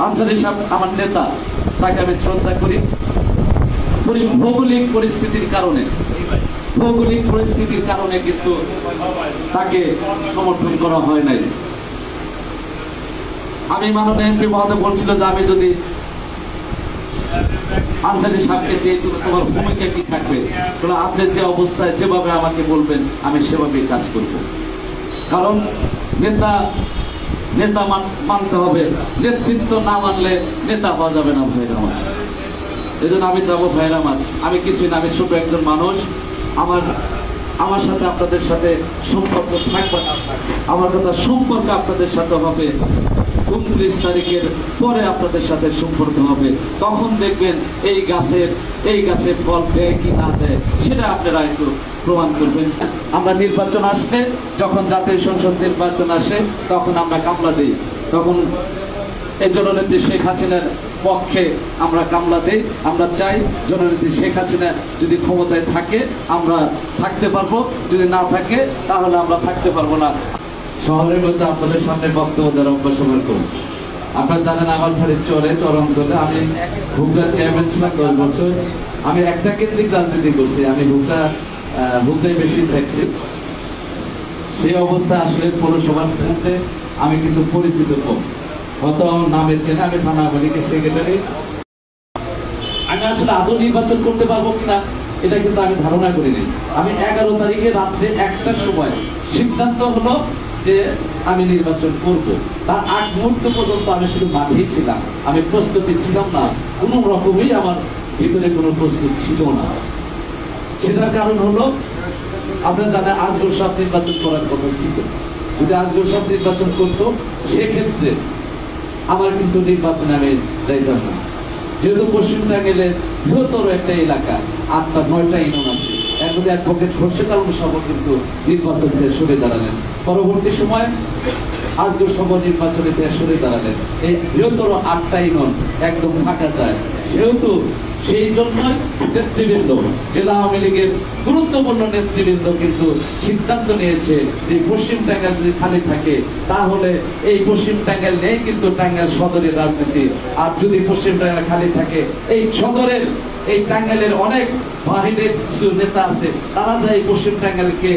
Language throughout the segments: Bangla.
আনসারী সাহেব আমার নেতা, তাকে আমি শ্রদ্ধা করি। ভৌগোলিক পরিস্থিতির কারণে কিন্তু তাকে সমর্থন করা হয় নাই। আমি মাননীয় এমপি মহোদয় বলছিল যে আমি যদি আনসারী সাহেবকে দিয়ে তোমার ভূমিকা কি থাকবে, তাহলে আপনি যে অবস্থায় যেভাবে আমাকে বলবেন আমি সেভাবেই কাজ করব। কারণ নেতা মানতে হবে, নেতৃত্ব না মানলে নেতা হওয়া যাবে না ভাইরা আমার। এই জন্য আমি যাবো ভাইরা আমার, আমি কিছুই না, আমি ছোট একজন মানুষ। আমার সাথে আপনাদের সাথে সম্পর্ক থাকবে, আমার কথা সম্পর্ক আপনাদের সাথে হবে 29 তারিখের পরে আপনাদের সাথে সম্পর্ক হবে। তখন দেখবেন এই গাছের ফল দেয় কি না দেয় সেটা আপনারা একটু প্রমাণ করবেন। আমরা নির্বাচন আসলে, যখন জাতীয় সংসদ নির্বাচন আসে, তখন আমরা কামলা দিই, তখন এই জননেত্রী শেখ হাসিনার পক্ষে আমরা কামলা দিই। আমরা চাই জননেত্রী শেখ হাসিনা যদি ক্ষমতায় থাকে আমরা থাকতে পারবো, যদি না থাকে তাহলে আমরা থাকতে পারবো না। শহরের মধ্যে আপনাদের সামনে বক্তব্য দেওয়ার অভ্যাস করুন। আপনারা জানেন আমার বাড়ির চর অঞ্চলে আমি ভুগতার চেয়ারম্যান ছিলাম 10 বছর। আমি একটা কেন্দ্রিক রাজনীতি করছি, আমি ভুগতায় বেশি থাকছি। সেই অবস্থা আসলে পৌরসভার মধ্যে আমি কিন্তু পরিচিত কম, হয়তো আমার নামের চেনে, আমি থানা আওয়ামী সেক্রেটারি। আমি আসলে আদৌ নির্বাচন করতে পারবো কিনা এটা কিন্তু আমি ধারণা করিনি। আমি 11 তারিখে রাত্রে 1টার সময় সিদ্ধান্ত হলো যে আমি নির্বাচন করব। তার আগ মুহূর্ত পর্যন্ত আমি শুধু মাঠেই ছিলাম, আমি প্রস্তুতি ছিলাম না, কোনো রকমই আমার ভিতরে কোনো প্রস্তুত ছিল না। সেটার কারণ হলো আপনারা জানেন আজগর সাহেব নির্বাচন করার কথা ছিল। যদি আজগর সাহেব নির্বাচন করতো সেক্ষেত্রে আমার কিন্তু নির্বাচনে আমি যাইতাম না। যেহেতু পশ্চিম টাঙ্গাইলের বৃহত্তর একটা এলাকা, 8টা-9টা ইউনিয়ন আছে, এর মধ্যে অ্যাডভোকেট খোরশেদ আলম সহ কিন্তু নির্বাচন থেকে সরে দাঁড়ালেন। পরবর্তী সময় আজগর সহ নির্বাচনে থেকে সরে দাঁড়ালেন। এই বৃহত্তর 8টা ইউনিয়ন একদম ফাঁকা যায়। সেহেতু সেই জন্য নেতৃবৃন্দ, জেলা আওয়ামী লীগের গুরুত্বপূর্ণ নেতৃবৃন্দ কিন্তু সিদ্ধান্ত নিয়েছে যে পশ্চিম টাঙ্গাইল যদি খালি থাকে তাহলে এই পশ্চিম টাঙ্গাইল নেই কিন্তু টাঙ্গাইল সদরের রাজনীতি। আর যদি পশ্চিম টাঙ্গাইল খালি থাকে এই সদরের, এই টাঙ্গাইলের অনেক বাহিরের কিছু নেতা আছে, তারা যায় পশ্চিম টাঙ্গাইলকে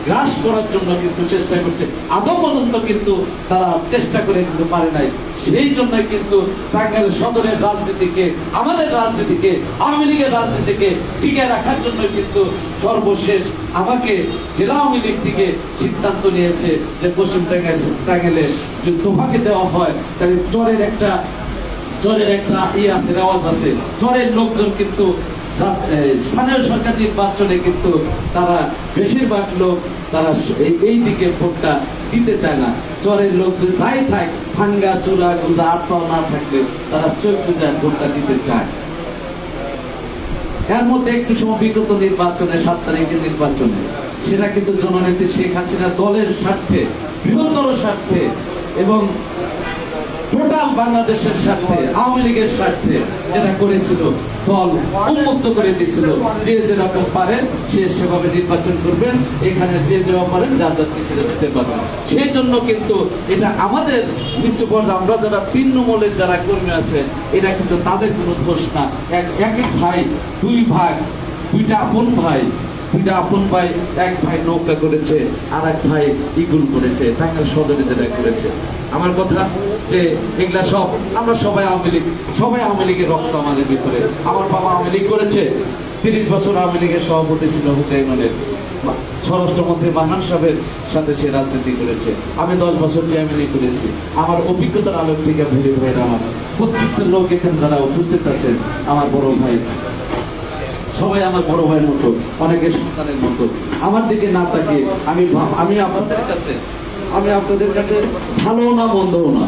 গ্রাস করার জন্য কিন্তু চেষ্টা করছে। আদৌ পর্যন্ত কিন্তু তারা চেষ্টা করে কিন্তু পারে নাই। সেই জন্য কিন্তু টাঙ্গাইল সদরের রাজনীতিকে, আমাদের রাজনীতিকে, আওয়ামী লীগের রাজনীতিকে টিকে রাখার জন্য কিন্তু সর্বশেষ আমাকে জেলা আওয়ামী লীগ থেকে সিদ্ধান্ত নিয়েছে যে পশ্চিম টাঙ্গাইলে যদি তোফাকে দেওয়া হয় তাহলে চরের একটা আছে, রেওয়াজ আছে। চরের লোকজন কিন্তু স্থানীয় সরকার নির্বাচনে কিন্তু তারা বেশিরভাগ লোক তারা এই দিকে ভোটটা দিতে চায় না। চরের লোক যদি যাই থাক, ভাঙ্গা চুলা গুজা আত্মাও না থাকলে তারা চলতে যায়, ভোটটা দিতে চায়। এর মধ্যে একটু সময় বিগত নির্বাচনে, 7 তারিখের নির্বাচনে, সেটা কিন্তু জননেত্রী শেখ হাসিনা দলের স্বার্থে, বৃহত্তর স্বার্থে এবং টোটাল বাংলাদেশের স্বার্থে, আওয়ামী লীগের স্বার্থে যেটা করেছিল, দল উন্মুক্ত করে দিয়েছিল। যে যেরকম পারেন সে সেভাবে নির্বাচন করবেন, এখানে যে যেভাবে পারেন যার ছেড়ে দিতে পারবেন। সেই জন্য কিন্তু এটা আমাদের মিশ্র পর্যায়ে আমরা যারা 3 নম্বরের যারা কর্মী আছে, এটা কিন্তু তাদের কোনো দোষ না। এক ভাই 2 ভাগ, 2টা আপন ভাই, এক ভাই নৌকা করেছে, আর এক ভাই ইগুল করেছে, টাঙ্গাইল সদরে যেটা করেছে। আমার কথা যে এগুলা সব আমরা সবাই আওয়ামী লীগের রক্ত আমাদের ভিতরে। আমার বাবা আওয়ামী লীগ করেছে, 30 বছর আওয়ামী লীগের সভাপতি ছিল হুকাইমানের, স্বরাষ্ট্রমন্ত্রী মান্নান সাহেবের সাথে সে রাজনীতি করেছে। আমি 10 বছর চেয়ারম্যানই করেছি। আমার অভিজ্ঞতার আলোক থেকে ভেবে ভাইরা আমার প্রত্যেকটা লোক এখানে যারা উপস্থিত আছেন, আমার বড় ভাই, সবাই আমার বড় ভাইয়ের মতো, অনেকের সন্তানের মতো। আমার দিকে না তাকিয়ে আমি আপনাদের কাছে ভালো না মন্দও না,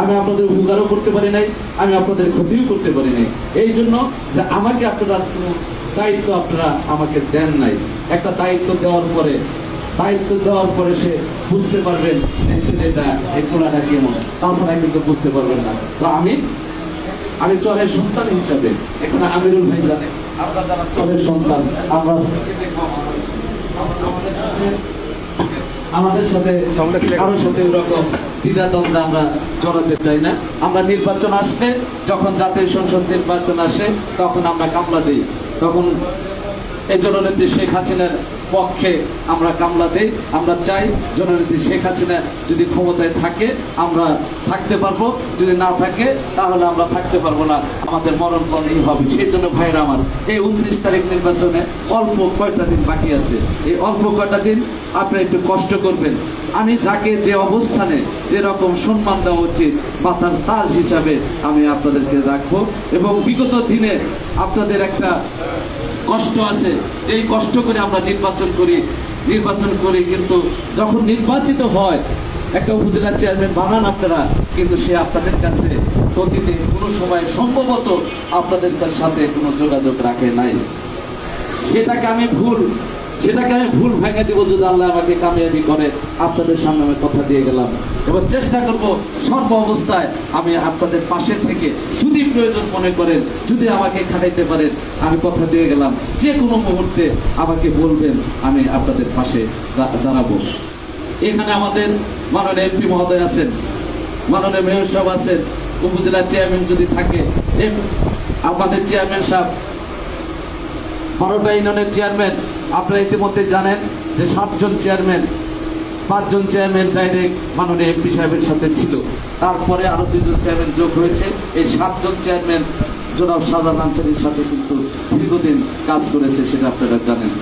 আমি আপনাদের উপকারও করতে পারি নাই, আমি আপনাদের ক্ষতিও করতে পারি নাই। এই জন্য যে আমাকে আপনারা কোনো দায়িত্ব আপনারা আমাকে দেন নাই। একটা দায়িত্ব দেওয়ার পরে সে বুঝতে পারবেন যে ছেলেটা, এই পোলাটা কেমন, তাছাড়া কিন্তু বুঝতে পারবেন না। তো আমি চরের সন্তান হিসাবে, এখানে আমিরুল ভাই জানে আমরা যারা চরের সন্তান, আমরা আমাদের সাথে কারোর সাথে এরকম দ্বিধাদ্বন্দ্ব আমরা জড়াতে চাই না। আমরা নির্বাচন আসলে, যখন জাতীয় সংসদ নির্বাচন আসে, তখন আমরা কামলা দিই, তখন এই জননেত্রী শেখ হাসিনার পক্ষে আমরা কামলা দেই। আমরা চাই জননেত্রী শেখ হাসিনা যদি ক্ষমতায় থাকে আমরা থাকতে পারবো, যদি না থাকে তাহলে আমরা থাকতে পারবো না, আমাদের মরণপণই হবে। সেই জন্য ভাইরা আমার, এই 29 তারিখ নির্বাচনে অল্প কয়টা দিন বাকি আছে। এই অল্প কয়টা দিন আপনারা একটু কষ্ট করবেন। আমি যাকে যে অবস্থানে যেরকম সম্মান দেওয়া উচিত মাথার তাজ হিসাবে আমি আপনাদেরকে রাখবো। এবং বিগত দিনে আপনাদের একটা কষ্ট আছে, যেই কষ্ট করে আমরা নির্বাচন করি, কিন্তু যখন নির্বাচিত হয় একটা উপজেলা চেয়ারম্যান বানান আপনারা, কিন্তু সে আপনাদের কাছে অতীতে কোনো সময় সম্ভবত আপনাদের সাথে কোনো যোগাযোগ রাখে নাই। সেটাকে আমি ভুল ভেঙে দিব যদি আল্লাহ আমাকে কামিয়াবি করে। আপনাদের সামনে আমি কথা দিয়ে গেলাম এবং চেষ্টা করব সর্ব অবস্থায় আমি আপনাদের পাশে থেকে, যদি প্রয়োজন মনে করেন, যদি আমাকে খাটাইতে পারেন, আমি কথা দিয়ে গেলাম যে কোনো মুহূর্তে আমাকে বলবেন, আমি আপনাদের পাশে দাঁড়াবো। এখানে আমাদের মাননীয় এমপি মহোদয় আছেন, মাননীয় মেয়র সাহেব আছেন, উপজেলার চেয়ারম্যান যদি থাকে, আমাদের চেয়ারম্যান সাহেব 12টা ইউনিয়নের চেয়ারম্যান। আপনারা ইতিমধ্যে জানেন যে 7জন চেয়ারম্যান, 5জন চেয়ারম্যান ডাইরেক্ট মাননীয় এমপি সাহেবের সাথে ছিল, তারপরে আরো 2জন চেয়ারম্যান যোগ হয়েছে। এই 7জন চেয়ারম্যান জনাব শাহজাহান আনসারীর সাথে কিন্তু দীর্ঘদিন কাজ করেছে, সেটা আপনারা জানেন।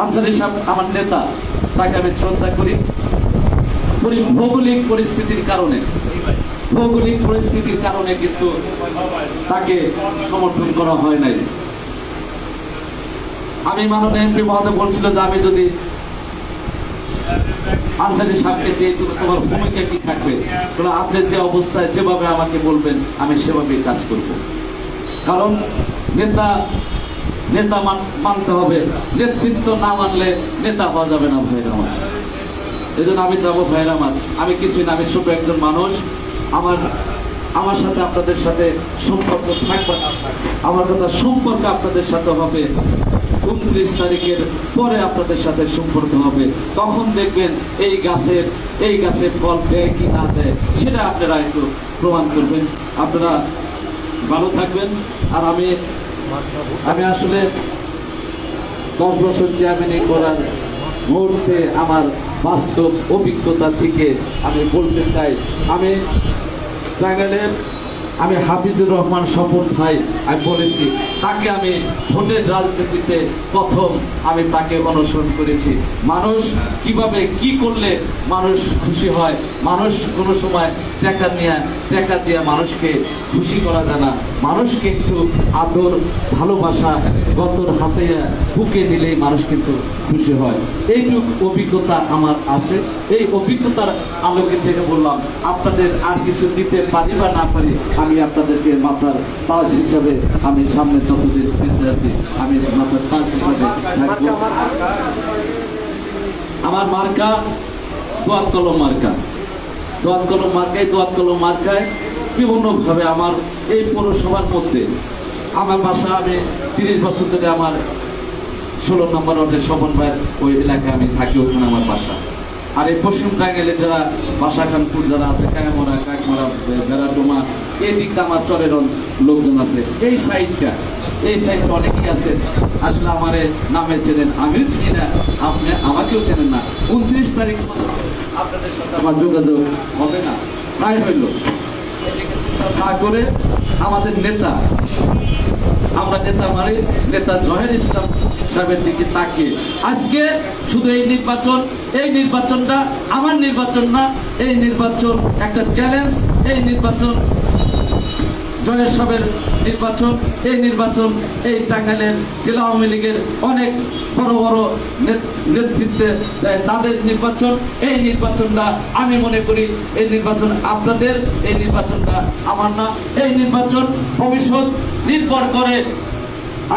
আনসারী সাহেব আমার নেতা, তাকে আমি শ্রদ্ধা করি। ভৌগোলিক পরিস্থিতির কারণে কিন্তু তাকে সমর্থন করা হয় নাই। আমি মাননীয় এমপি মহোদয় বলছিল যে আমি যদি আনসারী সাহেবকে দিয়ে তোমার ভূমিকা কি থাকবে, আপনি যে অবস্থায় যেভাবে আমাকে বলবেন আমি সেভাবেই কাজ করব। কারণ নেতা মানতে হবে, নেতৃত্ব না মানলে নেতা হওয়া যাবে না ভাইরা আমার। এই জন্য আমি যাবো ভাইরা আমার, আমি কিছুই না, আমি ছোট একজন মানুষ। আমার সাথে আপনাদের সাথে সম্পর্ক থাকবে না, আমার কথা সম্পর্ক আপনাদের সাথে হবে 29 তারিখের পরে, আপনাদের সাথে সম্পর্ক হবে। তখন দেখবেন এই গাছের ফল দেয় কি না দেয় সেটা আপনারা একটু প্রমাণ করবেন। আপনারা ভালো থাকবেন। আর আমি আসলে 10 বছর চেয়ারম্যানি করার মুহূর্তে আমার বাস্তব অভিজ্ঞতা থেকে আমি বলতে চাই, আমি হাফিজুর রহমান স্বপন ভাই, আমি বলেছি তাকে আমি ভোটের রাজনীতিতে প্রথম আমি তাকে অনুসরণ করেছি। মানুষ কিভাবে কি করলে মানুষ খুশি হয়, মানুষ কোনো সময় টাকা দিয়ে মানুষকে খুশি করা যায় না, মানুষকে একটু আদর ভালোবাসা গতর হাতে বুকে নিলেই মানুষ কিন্তু খুশি হয়। এইটুক অভিজ্ঞতা আমার আছে। এই অভিজ্ঞতার আলোকে থেকে বললাম, আপনাদের আর কিছু দিতে পারি বা না পারি, আমি আপনাদেরকে মাথার তাজ হিসাবে আমি সামনে যতদিন বেঁচে আছি আমি মাথার তাজ হিসাবে থাকবো। আমার মার্কা দোয়াত কলম মার্কায় বিভিন্নভাবে আমার এই পৌরসভার মধ্যে আমার বাসা, আমি 30 বছর ধরে আমার 16 নম্বর ওয়ার্ডের স্বপন ভাইয়ের ওই এলাকায় আমি থাকি, ওখানে আমার বাসা। আর এই পশ্চিম টাঙ্গাইলে যারা বাসাখানপুর যারা আছে, কায়ামরা, কাকমারা, বেড়াডোমা, এই দিকটা আমার চরের লোকজন আছে। এই সাইডটা অনেকেই আছে আসলে আমার নামে চেনেন, আমিও চিনি না, আপনি আমাকেও চেনেন না। 29 তারিখ আপনাদের সাথে আমার যোগাযোগ হবে না, তাই হইল না করে আমাদের নেতা, আমরা নেতা জহের ইসলাম সাহেবের দিকে তাকিয়ে আজকে শুধু এই নির্বাচনটা আমার নির্বাচন না, এই নির্বাচন একটা চ্যালেঞ্জ। এই নির্বাচন জহের সাহেবের নির্বাচন, এই টাঙ্গাইলের জেলা আওয়ামী লীগের অনেক বড় নেতৃত্বে তাদের নির্বাচন। এই নির্বাচনটা আমি মনে করি এই নির্বাচন আপনাদের, এই নির্বাচনটা আমার না। এই নির্বাচন ভবিষ্যৎ নির্ভর করে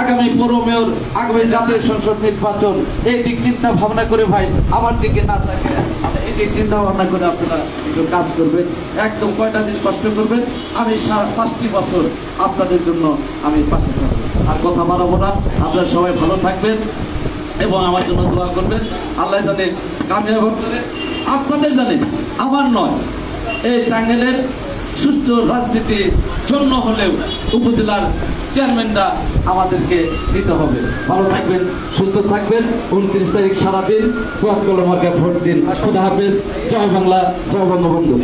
আগামী পৌর মেয়র, আগামী জাতীয় সংসদ নির্বাচন। এই দিক চিন্তা ভাবনা করে ভাই আমার দিকে না থাকে, এই দিক চিন্তা ভাবনা করে আপনারা একটু কাজ করবেন, একদম কয়টা দিন কষ্ট করবেন। আমি 5টি বছর আপনাদের জন্য আমি পাশে থাকবো। আর কথা বাড়াবো না, আপনারা সবাই ভালো থাকবেন এবং আমার জন্য দোয়া করবেন। আল্লাহ জানে কামিয়াব করে, আপনাদের জানেন, আমার নয়, এই টাঙ্গাইলের সুষ্ঠু রাজনীতির জন্য হলেও উপজেলার চেয়ারম্যানরা আমাদেরকে নিতে হবে। ভালো থাকবেন, সুস্থ থাকবেন। 29 তারিখ সারাদিন ফুয়াদ কলম মার্কায় ভোট দিন। খোদা হাফেজ। জয় বাংলা, জয় বঙ্গবন্ধু।